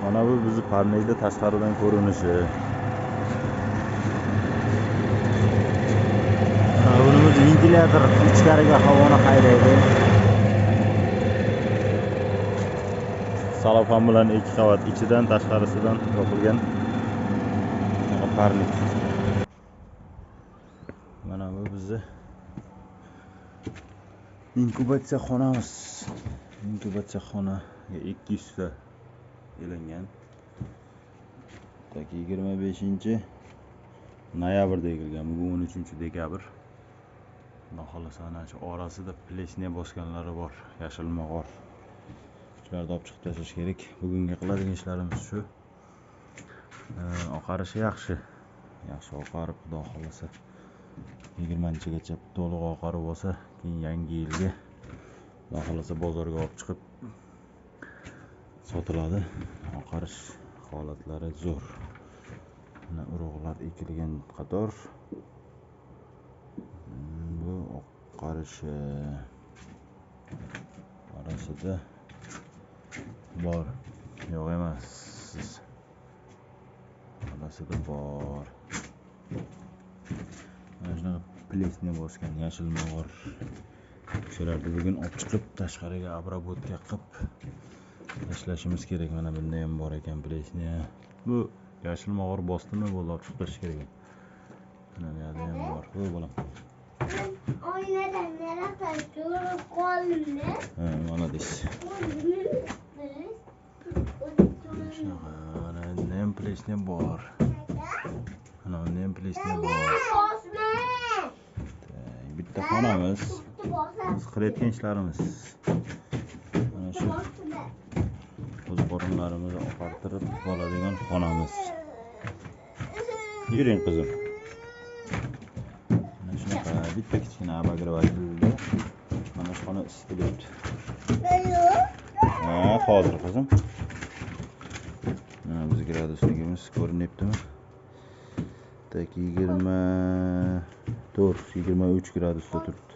Mana bu bizni parneyda tashqaridan ko'rinishi. Bunimiz ventilyator ichkariga havoni haydaydi. Salofan bilan 2 qavat ichidan tashqarisidan yopilgan parnik. Mana bu bizni inkubatsiya xonamiz. Inkubatsiya xonaga 200 ta elangan. 25-noyabrda ekilgan. Bugun 13-dekabr. Xudo xolasa ana shu orasida plesniya bosganlari bor, yashil mog'or. Shularni olib chiqib tashlash kerak. Bugungi qiladigan ishlarimiz shu. Oqarishi yaxshi. Yaxshi oqarib, xudo xolasa 20-gacha to'liq oqarib olsa, keyin yangi yilga xudo xolasa bozorga olib chiqib sotiladi. Oqarish holatlari zo'r. Mana urug'lar ekilgan qator. Bu oqarishi orasida bor. Yo'q emas. Orasida bor. Mana shunaqa plesniya bosgan yashil mog'or. Shularni bugun olib chiqib tashqariga обработка qilib tashlashimiz kerak. Mana bunda ham bor ekan plesniya. Bu yashil mog'or bosdimi, bo'ldi, olib chiqib tashlash kerak. Mana bu yerda ham bor. Bu bolam. Oynadan nariga turib qoldim-da. Mana deysiz. Shunaqa, mana bunda ham plesniya bor. Mana bunda ham plesniya bor. Bitta xonamiz. Biz qilayotgan ishlarimiz. Mana shu o'z qorinlarimizni oqartirib oladigan xonamiz. Yuring qizim. Mana shunaqa bitta kichkina обогреватель. Mana shu xona isitilyapti. Hozir qizim. Mana biz gradusligimiz ko'rinyaptimi? 24, 23 gradusda turibdi.